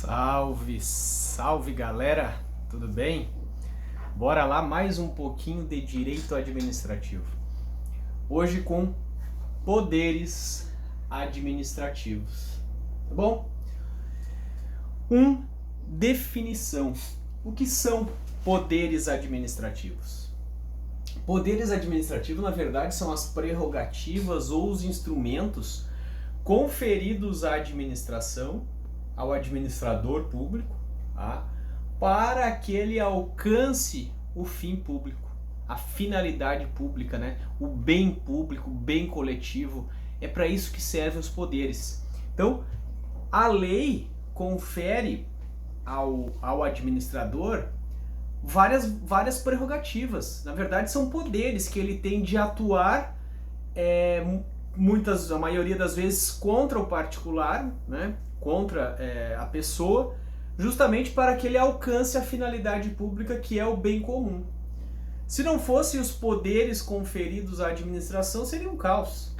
Salve, salve galera, tudo bem? Bora lá mais um pouquinho de direito administrativo. Hoje com poderes administrativos, tá bom? Definição. O que são poderes administrativos? Poderes administrativos, na verdade, são as prerrogativas ou os instrumentos conferidos à administração, ao administrador público, tá? Para que ele alcance o fim público, a finalidade pública, né? O bem público, o bem coletivo. É para isso que servem os poderes. Então, a lei confere ao administrador várias prerrogativas. Na verdade, são poderes que ele tem de atuar, a maioria das vezes, contra o particular, né? Contra a pessoa, justamente para que ele alcance a finalidade pública, que é o bem comum. Se não fossem os poderes conferidos à administração, seria um caos,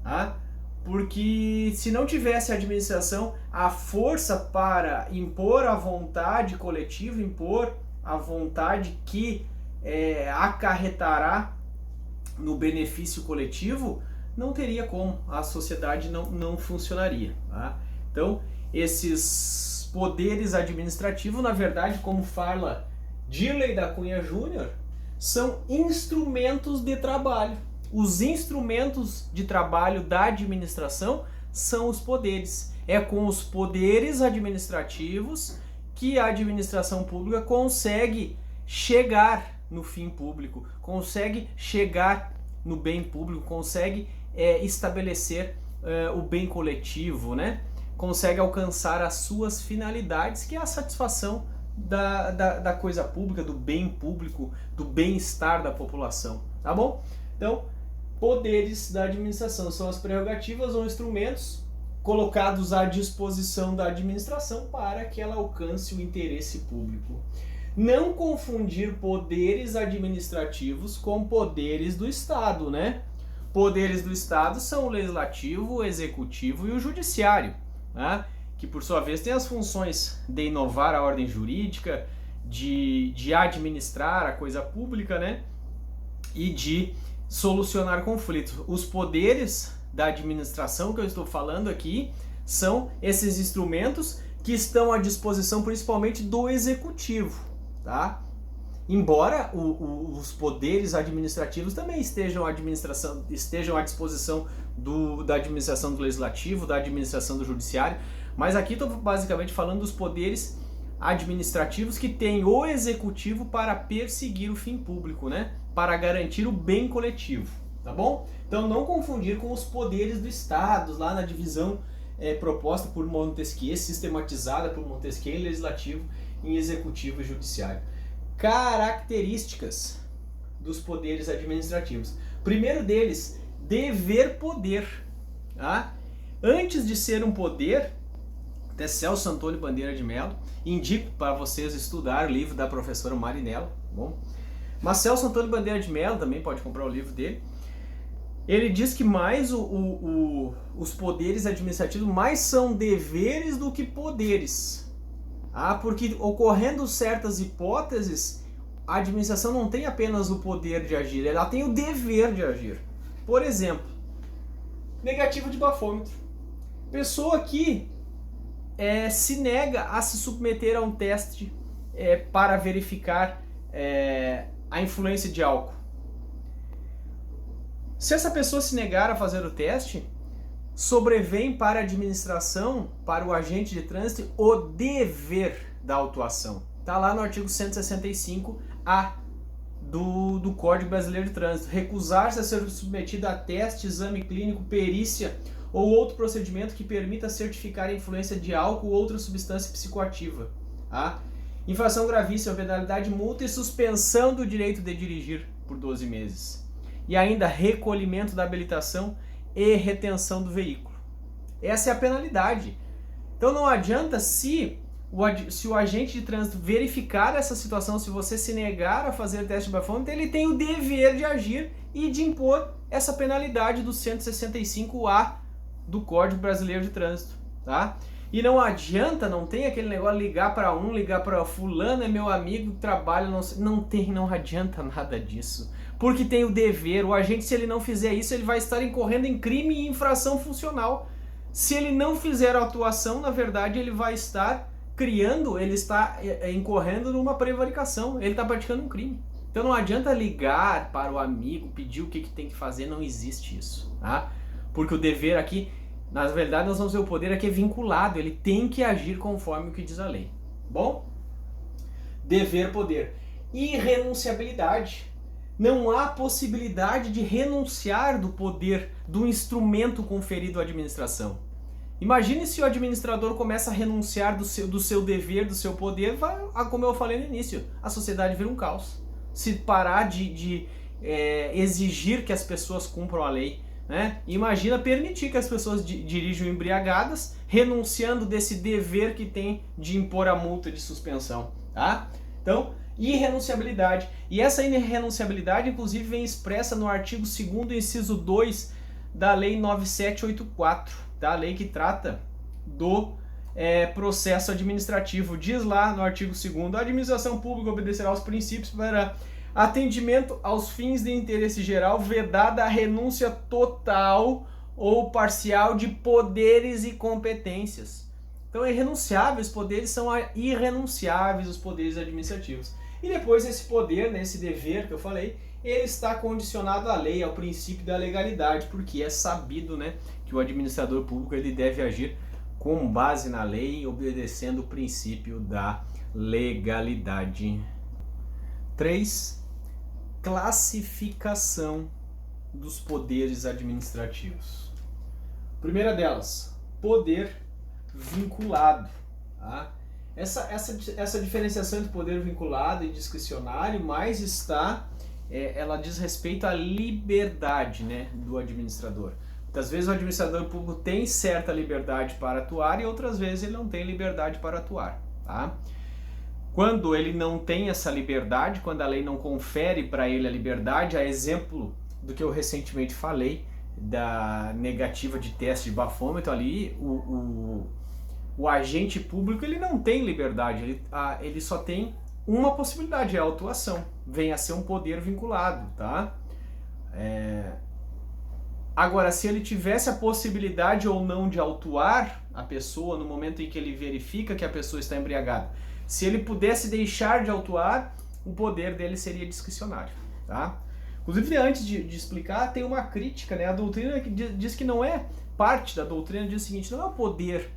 tá? Porque se não tivesse a administração a força para impor a vontade coletiva, impor a vontade que acarretará no benefício coletivo, não teria como, a sociedade não funcionaria, tá? Então, esses poderes administrativos, na verdade, como fala Dirley da Cunha Júnior, são instrumentos de trabalho. Os instrumentos de trabalho da administração são os poderes. É com os poderes administrativos que a administração pública consegue chegar no fim público, consegue chegar no bem público, consegue estabelecer o bem coletivo, né? Consegue alcançar as suas finalidades, que é a satisfação da coisa pública, do bem público, do bem-estar da população, tá bom? Então, poderes da administração são as prerrogativas ou instrumentos colocados à disposição da administração para que ela alcance o interesse público. Não confundir poderes administrativos com poderes do Estado, né? Poderes do Estado são o legislativo, o executivo e o judiciário, né? Que por sua vez tem as funções de inovar a ordem jurídica, de administrar a coisa pública, né? E de solucionar conflitos. Os poderes da administração que eu estou falando aqui são esses instrumentos que estão à disposição principalmente do executivo, tá? Embora os poderes administrativos também estejam à disposição da administração do legislativo, da administração do judiciário, mas aqui estou basicamente falando dos poderes administrativos que tem o executivo para perseguir o fim público, né? Para garantir o bem coletivo, tá bom? Então não confundir com os poderes do Estado, lá na divisão proposta por Montesquieu, sistematizada por Montesquieu em legislativo, em executivo e judiciário. Características dos poderes administrativos. Primeiro deles, dever poder, tá? Antes de ser um poder, até Celso Antônio Bandeira de Mello, indico para vocês estudar o livro da professora Marinella, tá bom? Mas Celso Antônio Bandeira de Mello também pode comprar o livro dele. Ele diz que mais os poderes administrativos mais são deveres do que poderes. Porque ocorrendo certas hipóteses, a administração não tem apenas o poder de agir, ela tem o dever de agir. Por exemplo, negativo de bafômetro. Pessoa que se nega a se submeter a um teste para verificar a influência de álcool. Se essa pessoa se negar a fazer o teste, sobrevém para a administração, para o agente de trânsito, o dever da autuação. Está lá no artigo 165A do Código Brasileiro de Trânsito. Recusar-se a ser submetido a teste, exame clínico, perícia ou outro procedimento que permita certificar a influência de álcool ou outra substância psicoativa. Infração gravíssima, penalidade, multa e suspensão do direito de dirigir por 12 meses. E ainda recolhimento da habilitação e retenção do veículo. Essa é a penalidade. Então não adianta se o agente de trânsito verificar essa situação, se você se negar a fazer teste de bafômetro, ele tem o dever de agir e de impor essa penalidade do 165A do Código Brasileiro de Trânsito, tá? E não adianta, não tem aquele negócio ligar para um, ligar para fulano, é meu amigo, trabalha, não adianta nada disso. Porque tem o dever, o agente, se ele não fizer isso, ele vai estar incorrendo em crime e infração funcional. Se ele não fizer a atuação, na verdade, ele vai estar ele está incorrendo numa prevaricação, ele está praticando um crime. Então não adianta ligar para o amigo, pedir o que tem que fazer, não existe isso, tá? Porque o dever aqui, na verdade, nós vamos ver o poder aqui é vinculado, ele tem que agir conforme o que diz a lei. Bom? Dever, poder. Irrenunciabilidade. Não há possibilidade de renunciar do poder do instrumento conferido à administração. Imagine se o administrador começa a renunciar do seu dever, do seu poder, como eu falei no início, a sociedade vira um caos. Se parar de exigir que as pessoas cumpram a lei, né? Imagina permitir que as pessoas dirijam embriagadas, renunciando desse dever que tem de impor a multa de suspensão, tá? Então, irrenunciabilidade. E essa irrenunciabilidade, inclusive, vem expressa no artigo 2º, inciso 2 da Lei 9784, tá? A lei que trata do processo administrativo. Diz lá no artigo 2º, a administração pública obedecerá aos princípios para atendimento aos fins de interesse geral, vedada a renúncia total ou parcial de poderes e competências. Então, irrenunciáveis poderes são irrenunciáveis os poderes administrativos. E depois esse poder, né, esse dever que eu falei, ele está condicionado à lei, ao princípio da legalidade, porque é sabido, né, que o administrador público ele deve agir com base na lei, obedecendo o princípio da legalidade. 3. Classificação dos poderes administrativos. Primeira delas, poder vinculado. Tá? Essa diferenciação entre poder vinculado e discricionário mais ela diz respeito à liberdade, né, do administrador. Muitas vezes o administrador público tem certa liberdade para atuar e outras vezes ele não tem liberdade para atuar. Tá? Quando ele não tem essa liberdade, quando a lei não confere para ele a liberdade, a exemplo do que eu recentemente falei, da negativa de teste de bafômetro, ali o agente público ele não tem liberdade, ele só tem uma possibilidade, é a autuação, vem a ser um poder vinculado, tá? Agora, se ele tivesse a possibilidade ou não de autuar a pessoa no momento em que ele verifica que a pessoa está embriagada, se ele pudesse deixar de autuar, o poder dele seria discricionário, tá? Inclusive, antes de explicar, tem uma crítica, né? A doutrina que diz que não é parte da doutrina, diz o seguinte, não é o poder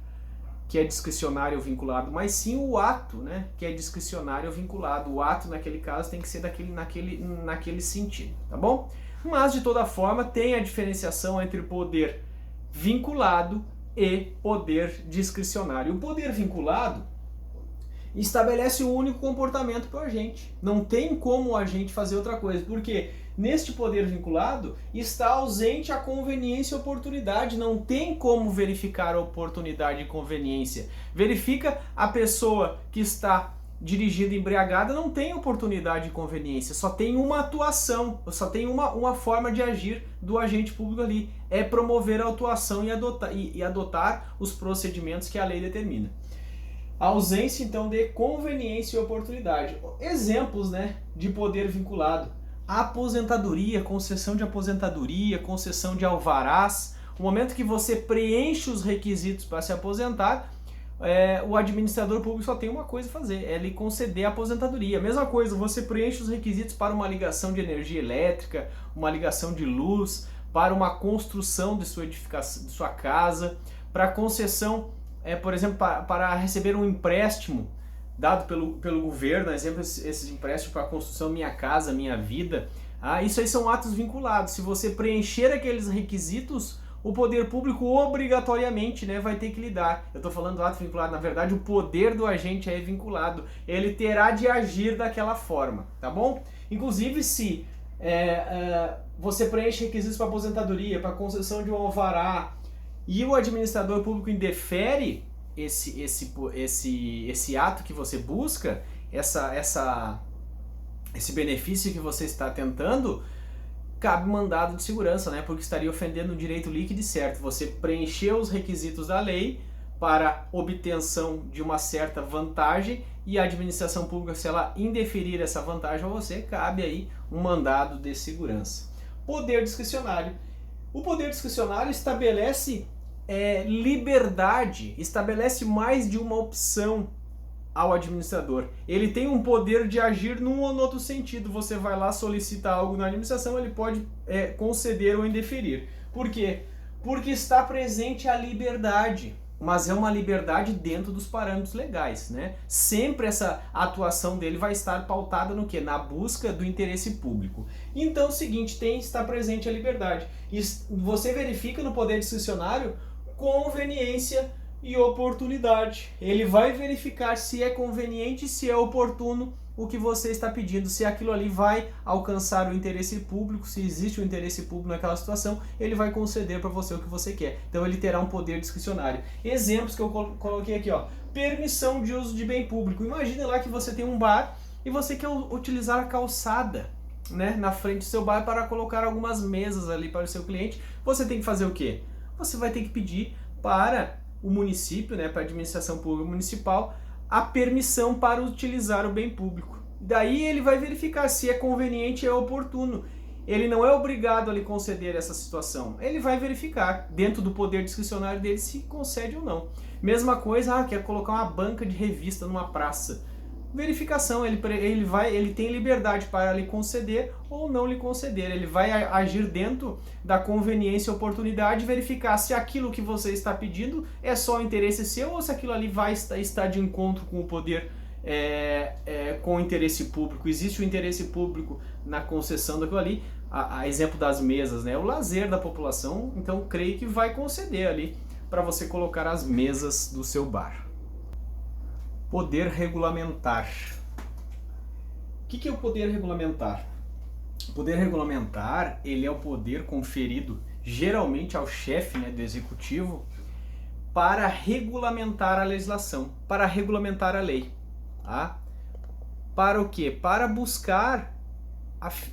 que é discricionário ou vinculado, mas sim o ato, né, que é discricionário ou vinculado. O ato, naquele caso, tem que ser naquele sentido, tá bom? Mas, de toda forma, tem a diferenciação entre poder vinculado e poder discricionário. O poder vinculado estabelece um único comportamento para o agente. Não tem como o agente fazer outra coisa, porque neste poder vinculado está ausente a conveniência e oportunidade. Não tem como verificar a oportunidade e conveniência. Verifica a pessoa que está dirigindo embriagada, não tem oportunidade e conveniência, só tem uma atuação, só tem uma forma de agir do agente público ali, é promover a atuação e adotar os procedimentos que a lei determina. A ausência, então, de conveniência e oportunidade. Exemplos, né, de poder vinculado. A aposentadoria, concessão de aposentadoria, concessão de alvarás. No momento que você preenche os requisitos para se aposentar, o administrador público só tem uma coisa a fazer, é lhe conceder a aposentadoria. Mesma coisa, você preenche os requisitos para uma ligação de energia elétrica, uma ligação de luz, para uma construção de sua edificação, de sua casa, para concessão, por exemplo, para receber um empréstimo dado pelo governo, exemplo, esses empréstimos para a construção Minha Casa, Minha Vida. Isso aí são atos vinculados. Se você preencher aqueles requisitos, o poder público obrigatoriamente, né, vai ter que lidar. Eu estou falando do ato vinculado, na verdade o poder do agente é vinculado. Ele terá de agir daquela forma, tá bom? Inclusive se você preenche requisitos para aposentadoria, para concessão de um alvará, e o administrador público indefere esse ato que você busca, esse benefício que você está tentando, cabe mandado de segurança, né? Porque estaria ofendendo o direito líquido e certo. Você preencheu os requisitos da lei, para obtenção de uma certa vantagem, e a administração pública, se ela indeferir essa vantagem a você, cabe aí um mandado de segurança. Poder discricionário. O poder discricionário estabelece liberdade, estabelece mais de uma opção ao administrador. Ele tem um poder de agir num ou no outro sentido. Você vai lá, solicita algo na administração, ele pode conceder ou indeferir. Por quê? Porque está presente a liberdade, mas é uma liberdade dentro dos parâmetros legais, né? Sempre essa atuação dele vai estar pautada no quê? Na busca do interesse público. Então é o seguinte, está presente a liberdade. E você verifica no poder discricionário conveniência e oportunidade. Ele vai verificar se é conveniente, se é oportuno o que você está pedindo, se aquilo ali vai alcançar o interesse público, se existe um interesse público naquela situação, ele vai conceder para você o que você quer. Então ele terá um poder discricionário. Exemplos que eu coloquei aqui, ó. Permissão de uso de bem público. Imagine lá que você tem um bar e você quer utilizar a calçada, né, na frente do seu bar para colocar algumas mesas ali para o seu cliente. Você tem que fazer o quê? Você vai ter que pedir para o município, né, para a administração pública municipal, a permissão para utilizar o bem público. Daí ele vai verificar se é conveniente e é oportuno. Ele não é obrigado a lhe conceder essa situação. Ele vai verificar dentro do poder discricionário dele se concede ou não. Mesma coisa, quer colocar uma banca de revista numa praça. Verificação, ele tem liberdade para lhe conceder ou não lhe conceder. Ele vai agir dentro da conveniência e oportunidade, verificar se aquilo que você está pedindo é só interesse seu ou se aquilo ali vai estar de encontro com o poder, com o interesse público. Existe o interesse público na concessão daquilo ali, a exemplo das mesas, né? O lazer da população, então creio que vai conceder ali para você colocar as mesas do seu bar. Poder regulamentar. O que é o poder regulamentar? O poder regulamentar, ele é o poder conferido geralmente ao chefe, né, do executivo para regulamentar a legislação, para regulamentar a lei. Tá? Para o quê? Para buscar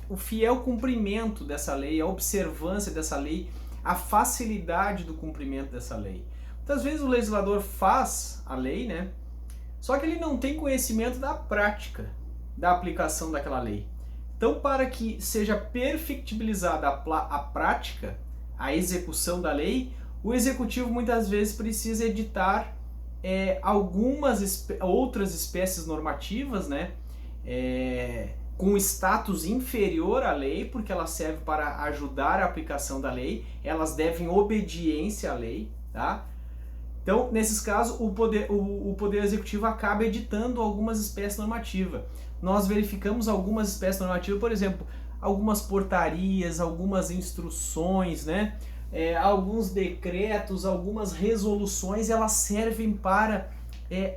o fiel cumprimento dessa lei, a observância dessa lei, a facilidade do cumprimento dessa lei. Muitas vezes o legislador faz a lei, né? Só que ele não tem conhecimento da prática, da aplicação daquela lei. Então, para que seja perfectibilizada a prática, a execução da lei, o executivo muitas vezes precisa editar algumas outras espécies normativas, né, com status inferior à lei, porque ela serve para ajudar a aplicação da lei, elas devem obediência à lei, tá? Então, nesses casos, o poder executivo acaba editando algumas espécies normativas. Nós verificamos algumas espécies normativas, por exemplo, algumas portarias, algumas instruções, né? Alguns decretos, algumas resoluções, elas servem para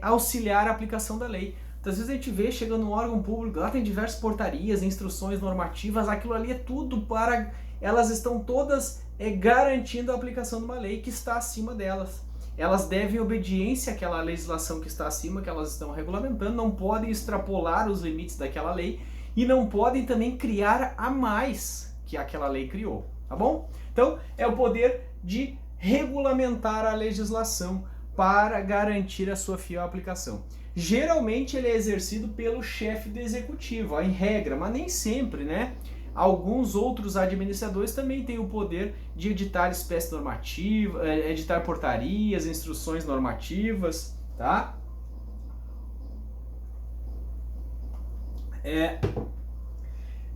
auxiliar a aplicação da lei. Então, às vezes a gente vê, chegando no órgão público, lá tem diversas portarias, instruções normativas, aquilo ali é tudo para... Elas estão todas garantindo a aplicação de uma lei que está acima delas. Elas devem obediência àquela legislação que está acima, que elas estão regulamentando, não podem extrapolar os limites daquela lei e não podem também criar a mais que aquela lei criou, tá bom? Então, é o poder de regulamentar a legislação para garantir a sua fiel aplicação. Geralmente ele é exercido pelo chefe do executivo, em regra, mas nem sempre, né? Alguns outros administradores também têm o poder de editar espécies normativas, editar portarias, instruções normativas, tá?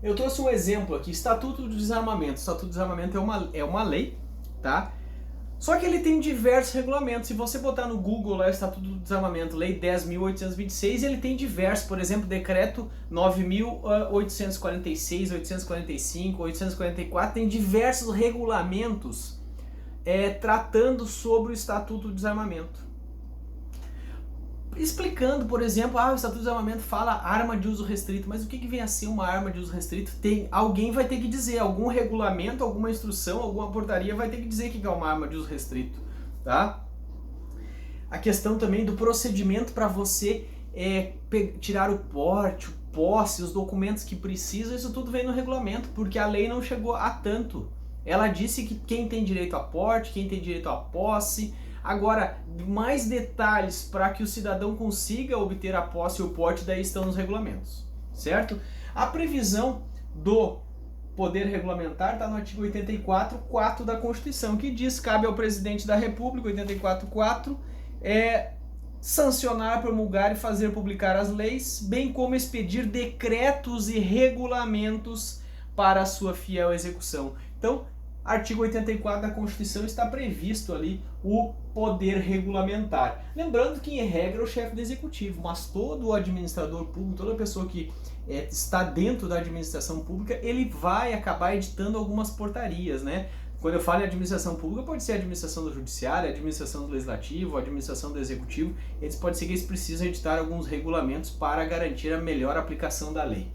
Eu trouxe um exemplo aqui, Estatuto do Desarmamento. O Estatuto do Desarmamento é uma lei, tá? Só que ele tem diversos regulamentos. Se você botar no Google lá, Estatuto do Desarmamento, Lei 10.826, ele tem diversos, por exemplo, Decreto 9.846, 845, 844, tem diversos regulamentos tratando sobre o Estatuto do Desarmamento. Explicando, por exemplo, o Estatuto do Desarmamento fala arma de uso restrito, mas o que vem a ser uma arma de uso restrito? Alguém vai ter que dizer, algum regulamento, alguma instrução, alguma portaria vai ter que dizer que é uma arma de uso restrito, tá? A questão também do procedimento para você tirar o porte, o posse, os documentos que precisa, isso tudo vem no regulamento, porque a lei não chegou a tanto. Ela disse que quem tem direito a porte, quem tem direito a posse, Agora, mais detalhes para que o cidadão consiga obter a posse e o porte, daí estão nos regulamentos, certo? A previsão do poder regulamentar está no artigo 84.4 da Constituição, que diz: cabe ao presidente da República, 84.4, sancionar, promulgar e fazer publicar as leis, bem como expedir decretos e regulamentos para a sua fiel execução. Então, artigo 84 da Constituição está previsto ali o poder regulamentar. Lembrando que, em regra, é o chefe do executivo, mas todo o administrador público, toda pessoa que está dentro da administração pública, ele vai acabar editando algumas portarias, né? Quando eu falo em administração pública, pode ser a administração do judiciário, a administração do legislativo, a administração do executivo. Eles podem ser que eles precisam editar alguns regulamentos para garantir a melhor aplicação da lei.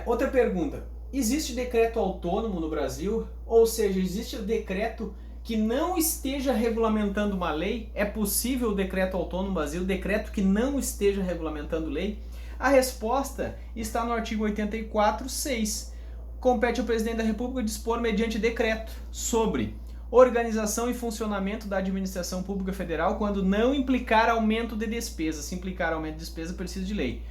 Outra pergunta: existe decreto autônomo no Brasil? Ou seja, existe decreto que não esteja regulamentando uma lei? É possível o decreto autônomo no Brasil, decreto que não esteja regulamentando lei? A resposta está no artigo 84.6. Compete ao presidente da República dispor mediante decreto sobre organização e funcionamento da administração pública federal quando não implicar aumento de despesa. Se implicar aumento de despesa, precisa de lei.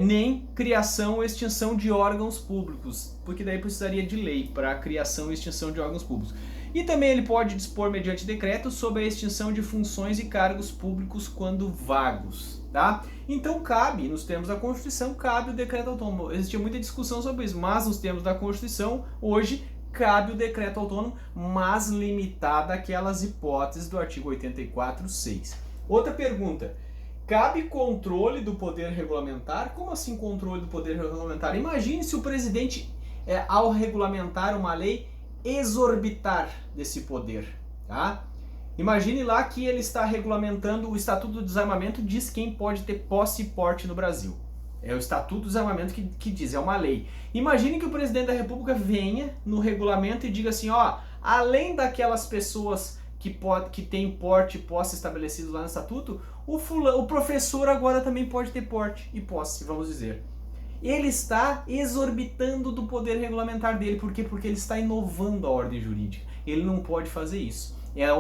Nem criação ou extinção de órgãos públicos, porque daí precisaria de lei para a criação e extinção de órgãos públicos. E também ele pode dispor mediante decreto sobre a extinção de funções e cargos públicos quando vagos, tá? Então cabe, nos termos da Constituição, cabe o decreto autônomo. Existia muita discussão sobre isso, mas nos termos da Constituição, hoje, cabe o decreto autônomo, mas limitado àquelas hipóteses do artigo 84.6. Outra pergunta: cabe controle do poder regulamentar? Como assim controle do poder regulamentar? Imagine se o presidente, ao regulamentar uma lei, exorbitar desse poder, tá? Imagine lá que ele está regulamentando o Estatuto do Desarmamento, diz quem pode ter posse e porte no Brasil. É o Estatuto do Desarmamento que diz, é uma lei. Imagine que o presidente da República venha no regulamento e diga assim: ó, além daquelas pessoas que tem porte e posse estabelecidos lá no Estatuto, o professor agora também pode ter porte e posse, vamos dizer. Ele está exorbitando do poder regulamentar dele. Por quê? Porque ele está inovando a ordem jurídica. Ele não pode fazer isso.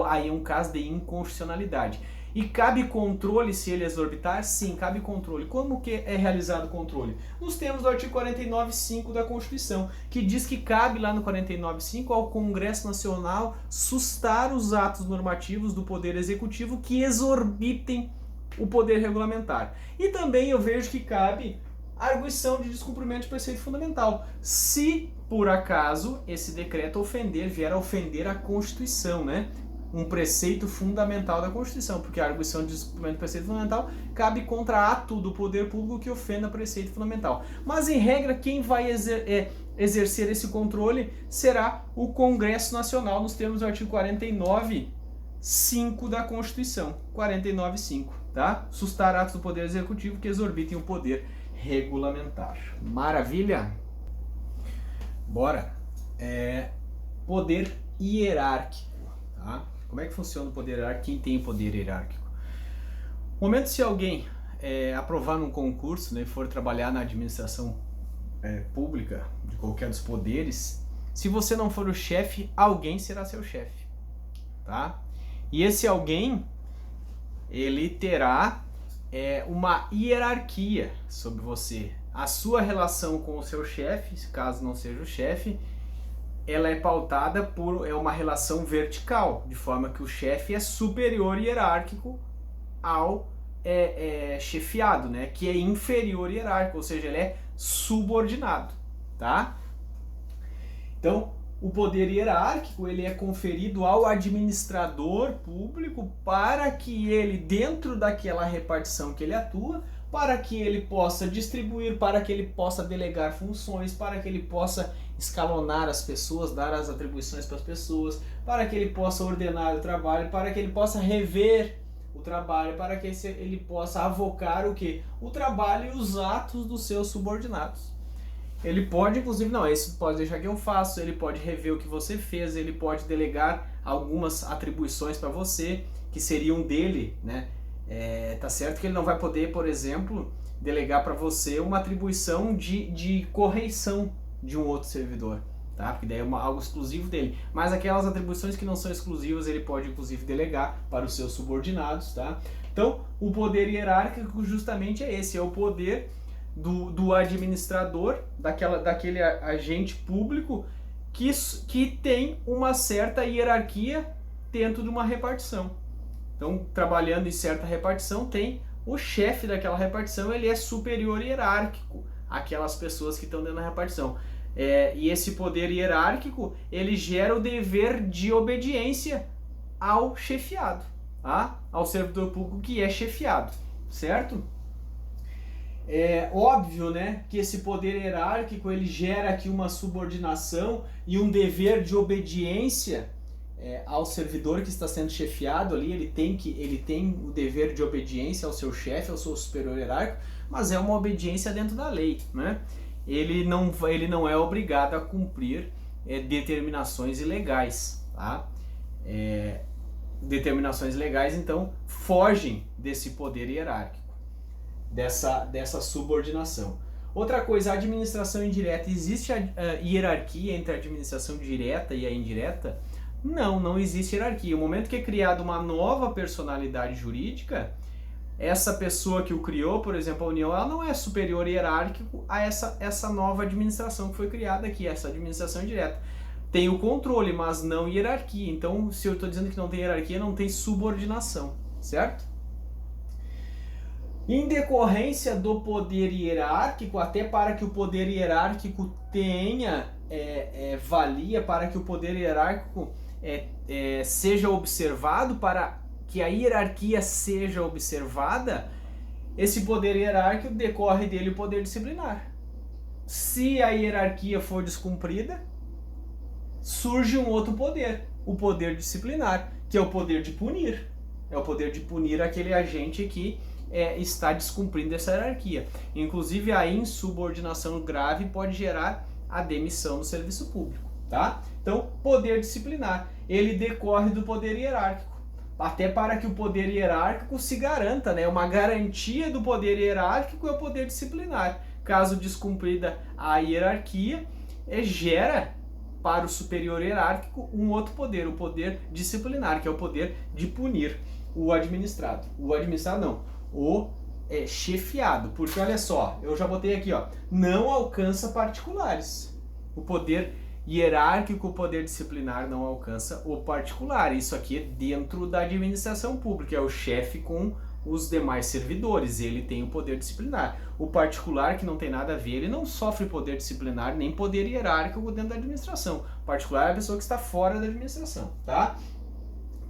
Aí é um caso de inconstitucionalidade. E cabe controle se ele exorbitar? Sim, cabe controle. Como que é realizado o controle? Nos termos do artigo 49.5 da Constituição, que diz que cabe lá no 49.5 ao Congresso Nacional sustar os atos normativos do Poder Executivo que exorbitem o poder regulamentar. E também eu vejo que cabe a arguição de descumprimento de preceito fundamental, se por acaso esse decreto vier a ofender a Constituição, né? Um preceito fundamental da Constituição, porque a arguição de descumprimento de preceito fundamental cabe contra ato do poder público que ofenda preceito fundamental. Mas, em regra, quem vai exercer esse controle será o Congresso Nacional, nos termos do artigo 49.5 da Constituição. 49.5, tá? Sustar atos do Poder Executivo que exorbitem o poder regulamentar. Maravilha? Bora. Poder hierárquico, tá? Como é que funciona o poder hierárquico? Quem tem poder hierárquico? No momento se alguém aprovar num concurso, né, for trabalhar na administração pública de qualquer dos poderes, se você não for o chefe, alguém será seu chefe, tá? E esse alguém, ele terá uma hierarquia sobre você. A sua relação com o seu chefe, caso não seja o chefe, ela é pautada por uma relação vertical, de forma que o chefe é superior hierárquico ao chefiado, né, que é inferior hierárquico, ou seja, ele é subordinado, tá? Então, o poder hierárquico ele é conferido ao administrador público para que ele, dentro daquela repartição que ele atua, para que ele possa distribuir, para que ele possa delegar funções, para que ele possa escalonar as pessoas, dar as atribuições para as pessoas, para que ele possa ordenar o trabalho, para que ele possa rever o trabalho, para que ele possa avocar o quê? O trabalho e os atos dos seus subordinados. Ele pode, inclusive, não, isso pode deixar que eu faço, ele pode rever o que você fez, ele pode delegar algumas atribuições para você, que seriam dele, né? Tá certo que ele não vai poder, por exemplo, delegar para você uma atribuição de correição de um outro servidor. tá? Porque daí é algo exclusivo dele. Mas aquelas atribuições que não são exclusivas, ele pode inclusive delegar para os seus subordinados, tá? Então, o poder hierárquico justamente é esse, é o poder do administrador, daquele agente público que tem uma certa hierarquia dentro de uma repartição. Então, trabalhando em certa repartição, tem o chefe daquela repartição, ele é superior hierárquico àquelas pessoas que estão dentro da repartição. E esse poder hierárquico, ele gera o dever de obediência ao chefiado, tá? Ao servidor público que é chefiado, certo? É óbvio, né, que esse poder hierárquico ele gera aqui uma subordinação e um dever de obediência ao servidor que está sendo chefiado ali. Ele tem o dever de obediência ao seu chefe, ao seu superior hierárquico, mas é uma obediência dentro da lei, né? Ele não é obrigado a cumprir determinações ilegais, tá? Determinações legais, então, fogem desse poder hierárquico, dessa subordinação. Outra coisa, a administração indireta. Existe a hierarquia entre a administração direta e a indireta? Não existe hierarquia. No momento que é criada uma nova personalidade jurídica, essa pessoa que o criou, por exemplo, a União, ela não é superior hierárquico a essa nova administração que foi criada aqui, essa administração indireta. Tem o controle, mas não hierarquia. Então, se eu estou dizendo que não tem hierarquia, não tem subordinação, certo? Em decorrência do poder hierárquico, até para que o poder hierárquico tenha valia, para que o poder hierárquico seja observado, para que a hierarquia seja observada, esse poder hierárquico decorre dele o poder disciplinar. Se a hierarquia for descumprida, surge um outro poder, o poder disciplinar, que é o poder de punir. É o poder de punir aquele agente que está descumprindo essa hierarquia. Inclusive, a insubordinação grave pode gerar a demissão do serviço público, tá? Então, poder disciplinar, ele decorre do poder hierárquico, até para que o poder hierárquico se garanta, né? Uma garantia do poder hierárquico é o poder disciplinar. Caso descumprida a hierarquia, gera para o superior hierárquico um outro poder, o poder disciplinar, que é o poder de punir o administrado. O administrado não, o chefiado, porque olha só, eu já botei aqui, ó, não alcança particulares. O poder hierárquico, o poder disciplinar não alcança o particular. Isso aqui é dentro da administração pública, é o chefe com os demais servidores, ele tem o poder disciplinar. O particular, que não tem nada a ver, ele não sofre poder disciplinar nem poder hierárquico dentro da administração. O particular é a pessoa que está fora da administração, tá?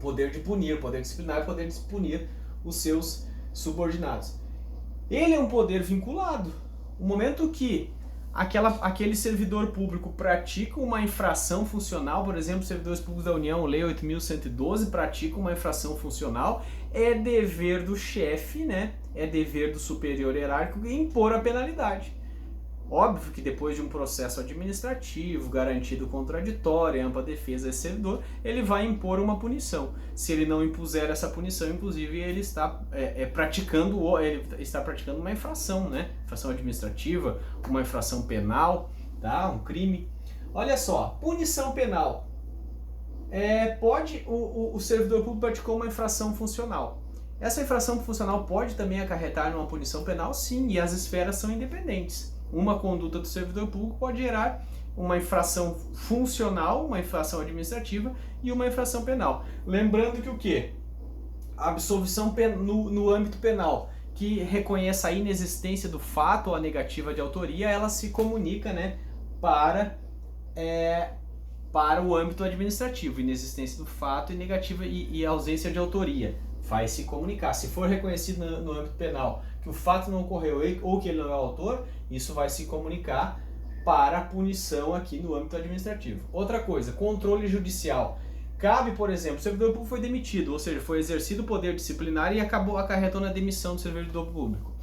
Poder de punir, poder disciplinar, poder de punir os seus subordinados. Ele é um poder vinculado. O momento que aquele servidor público pratica uma infração funcional, por exemplo, servidores públicos da União, Lei 8.112, pratica uma infração funcional, é dever do chefe, né? É dever do superior hierárquico impor a penalidade. Óbvio que depois de um processo administrativo, garantido contraditório, ampla defesa desse servidor, ele vai impor uma punição. Se ele não impuser essa punição, inclusive, ele está praticando uma infração, né? Infração administrativa, uma infração penal, tá? Um crime. Olha só, punição penal. O servidor público praticou uma infração funcional. Essa infração funcional pode também acarretar numa punição penal? Sim, e as esferas são independentes. Uma conduta do servidor público pode gerar uma infração funcional, uma infração administrativa e uma infração penal. Lembrando que o quê? A absolvição no âmbito penal, que reconheça a inexistência do fato ou a negativa de autoria, ela se comunica, né, para o âmbito administrativo. Inexistência do fato e negativa e ausência de autoria. Vai se comunicar. Se for reconhecido no âmbito penal que o fato não ocorreu ou que ele não é o autor, isso vai se comunicar para a punição aqui no âmbito administrativo. Outra coisa, controle judicial. Cabe, por exemplo, o servidor público foi demitido, ou seja, foi exercido o poder disciplinar e acarretou na demissão do servidor público.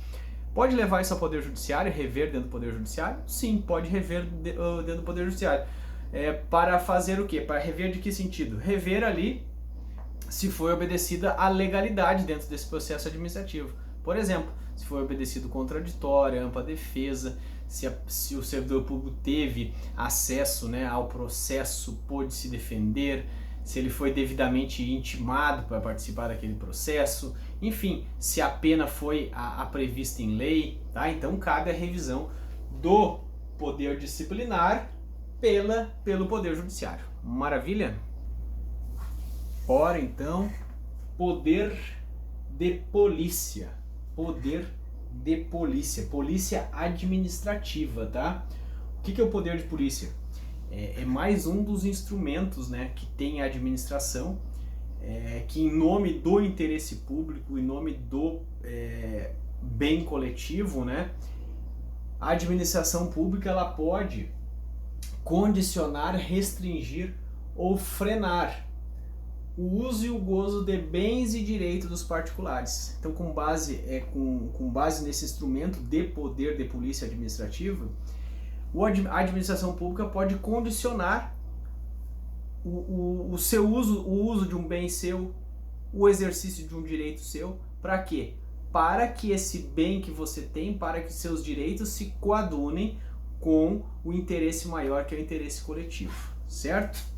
Pode levar isso ao Poder Judiciário, rever dentro do Poder Judiciário? Sim, pode rever dentro do Poder Judiciário. Para fazer o quê? Para rever de que sentido? Rever ali se foi obedecida a legalidade dentro desse processo administrativo. Por exemplo, se foi obedecido contraditório, ampla defesa, se o servidor público teve acesso, né, ao processo, pôde se defender, se ele foi devidamente intimado para participar daquele processo, enfim, se a pena foi a prevista em lei, tá? Então cabe a revisão do poder disciplinar pelo Poder Judiciário. Maravilha? Ora então, poder de polícia. Poder de polícia. Polícia administrativa, tá? O que é o poder de polícia? É mais um dos instrumentos, né, que tem a administração, que em nome do interesse público, em nome do bem coletivo, né, a administração pública ela pode condicionar, restringir ou frenar o uso e o gozo de bens e direitos dos particulares. Então, com base nesse instrumento de poder de polícia administrativa, a administração pública pode condicionar o seu uso, o uso de um bem seu, o exercício de um direito seu. Para quê? Para que esse bem que você tem, para que seus direitos se coadunem com o interesse maior, que é o interesse coletivo, certo?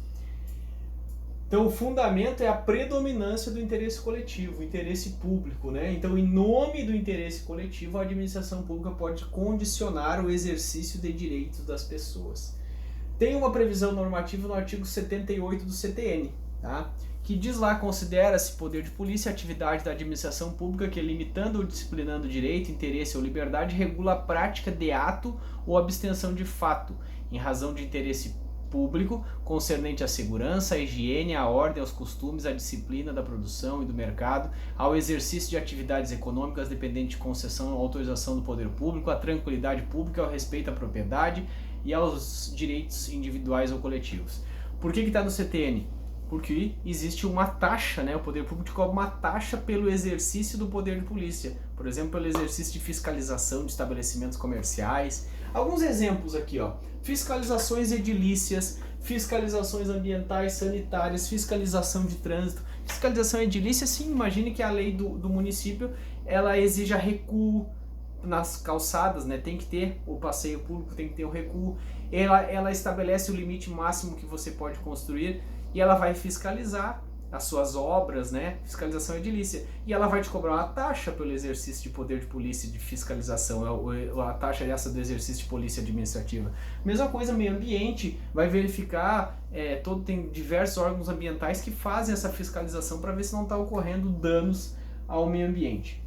Então o fundamento é a predominância do interesse coletivo, o interesse público, né? Então, em nome do interesse coletivo, a administração pública pode condicionar o exercício de direitos das pessoas. Tem uma previsão normativa no artigo 78 do CTN, tá? Que diz lá: considera-se poder de polícia a atividade da administração pública que, limitando ou disciplinando direito, interesse ou liberdade, regula a prática de ato ou abstenção de fato, em razão de interesse público, concernente à segurança, à higiene, à ordem, aos costumes, à disciplina da produção e do mercado, ao exercício de atividades econômicas dependentes de concessão ou autorização do poder público, à tranquilidade pública, ao respeito à propriedade e aos direitos individuais ou coletivos. Por que está no CTN? Porque existe uma taxa, né? O poder público cobra uma taxa pelo exercício do poder de polícia, por exemplo, pelo exercício de fiscalização de estabelecimentos comerciais. Alguns exemplos aqui, ó: fiscalizações edilícias, fiscalizações ambientais, sanitárias, fiscalização de trânsito. Fiscalização edilícia, sim, imagine que a lei do município ela exija recuo nas calçadas, né? Tem que ter o passeio público, tem que ter o recuo. Ela estabelece o limite máximo que você pode construir e ela vai fiscalizar as suas obras, né? Fiscalização edilícia. E ela vai te cobrar uma taxa pelo exercício de poder de polícia de fiscalização, a taxa é essa do exercício de polícia administrativa. Mesma coisa, meio ambiente, vai verificar, tem diversos órgãos ambientais que fazem essa fiscalização para ver se não está ocorrendo danos ao meio ambiente.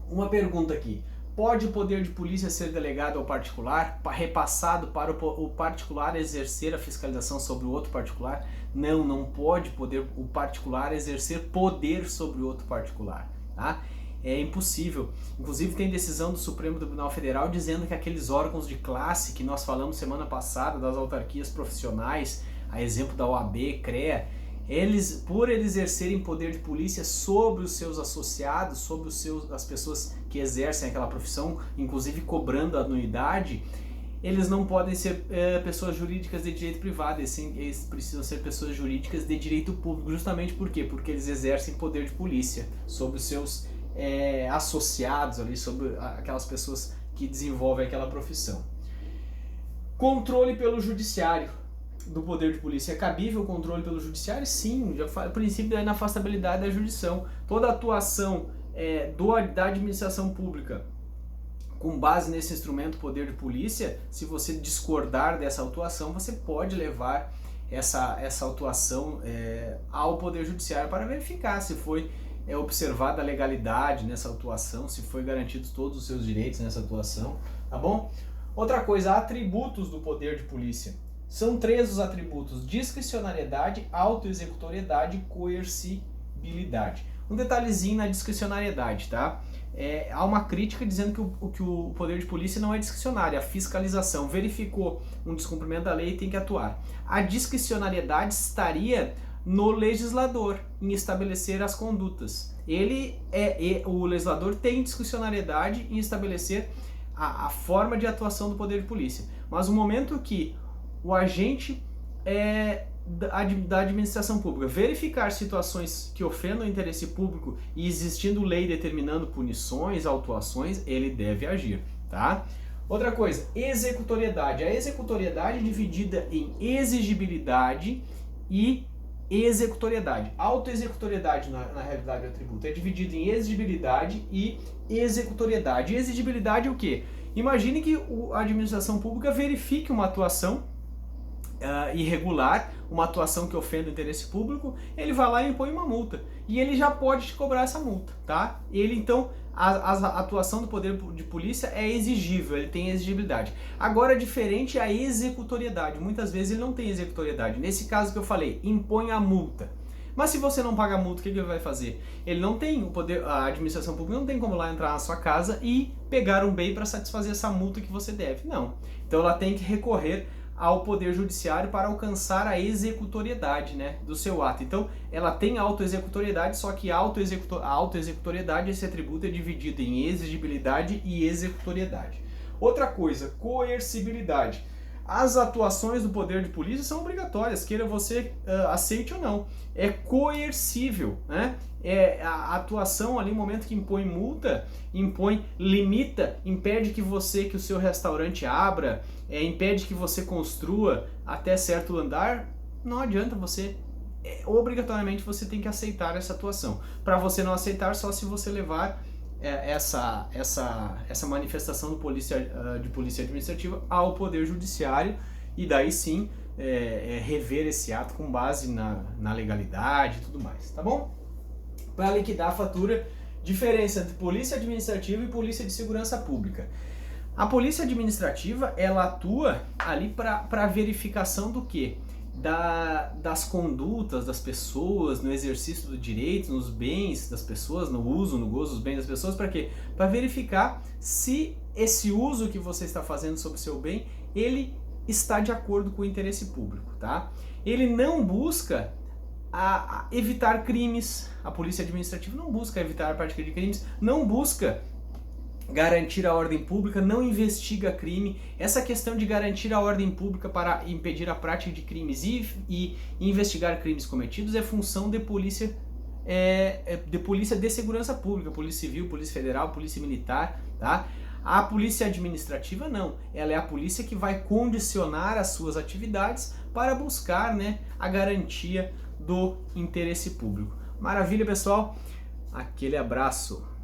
Uma pergunta aqui: pode o poder de polícia ser delegado ao particular, repassado para o particular exercer a fiscalização sobre o outro particular? Não pode o particular exercer poder sobre o outro particular, tá? É impossível. Inclusive tem decisão do Supremo Tribunal Federal dizendo que aqueles órgãos de classe que nós falamos semana passada, das autarquias profissionais, a exemplo da OAB, CREA, por eles exercerem poder de polícia sobre os seus associados, sobre as pessoas que exercem aquela profissão, inclusive cobrando anuidade, eles não podem ser pessoas jurídicas de direito privado, eles precisam ser pessoas jurídicas de direito público. Justamente por quê? Porque eles exercem poder de polícia sobre os seus associados, ali, sobre aquelas pessoas que desenvolvem aquela profissão. Controle pelo judiciário do poder de polícia. É cabível o controle pelo judiciário? Sim, já fala, o princípio da inafastabilidade da jurisdição. Toda atuação da administração pública com base nesse instrumento poder de polícia, se você discordar dessa atuação, você pode levar essa atuação ao poder judiciário para verificar se foi observada a legalidade nessa atuação, se foi garantidos todos os seus direitos nessa atuação, tá bom? Outra coisa, atributos do poder de polícia. São 3 os atributos: discricionariedade, autoexecutoriedade e coercibilidade. Um detalhezinho na discricionariedade, tá? Há uma crítica dizendo que o poder de polícia não é discricionário, a fiscalização verificou um descumprimento da lei e tem que atuar. A discricionariedade estaria no legislador em estabelecer as condutas. O legislador tem discricionariedade em estabelecer a forma de atuação do poder de polícia. Mas no momento que o agente da administração pública verificar situações que ofendam o interesse público e existindo lei determinando punições, autuações, ele deve agir, tá? Outra coisa, executoriedade. A executoriedade é dividida em exigibilidade e executoriedade. Autoexecutoriedade, na realidade, do atributo é dividido em exigibilidade e executoriedade. Exigibilidade é o quê? Imagine que a administração pública verifique uma atuação irregular, uma atuação que ofenda o interesse público, ele vai lá e impõe uma multa. E ele já pode te cobrar essa multa, tá? Ele, então, a atuação do poder de polícia é exigível, ele tem exigibilidade. Agora, é diferente a executoriedade. Muitas vezes ele não tem executoriedade. Nesse caso que eu falei, impõe a multa. Mas se você não paga a multa, o que ele vai fazer? Ele não tem o poder, a administração pública não tem como lá entrar na sua casa e pegar um bem para satisfazer essa multa que você deve. Não. Então ela tem que recorrer ao Poder Judiciário para alcançar a executoriedade, né, do seu ato. Então, ela tem autoexecutoriedade, só que a autoexecutoriedade, esse atributo é dividido em exigibilidade e executoriedade. Outra coisa, coercibilidade. As atuações do poder de polícia são obrigatórias, queira você aceite ou não. É coercível, né? É a atuação ali, no momento que impõe multa, limita, impede que o seu restaurante abra, impede que você construa até certo andar, não adianta você, obrigatoriamente você tem que aceitar essa atuação. Para você não aceitar, só se você levar essa manifestação de polícia administrativa ao Poder Judiciário e daí sim rever esse ato com base na legalidade e tudo mais, tá bom? Para liquidar a fatura, diferença entre polícia administrativa e polícia de segurança pública. A polícia administrativa, ela atua ali para verificação do quê? Das condutas das pessoas, no exercício do direito, nos bens das pessoas, no uso, no gozo dos bens das pessoas, para quê? Para verificar se esse uso que você está fazendo sobre o seu bem, ele está de acordo com o interesse público, tá? Ele não busca evitar crimes, a polícia administrativa não busca evitar a prática de crimes, não busca garantir a ordem pública, não investiga crime. Essa questão de garantir a ordem pública para impedir a prática de crimes e investigar crimes cometidos é função de polícia de segurança pública, polícia civil, polícia federal, polícia militar, tá? A polícia administrativa não, ela é a polícia que vai condicionar as suas atividades para buscar, né, a garantia do interesse público. Maravilha, pessoal? Aquele abraço!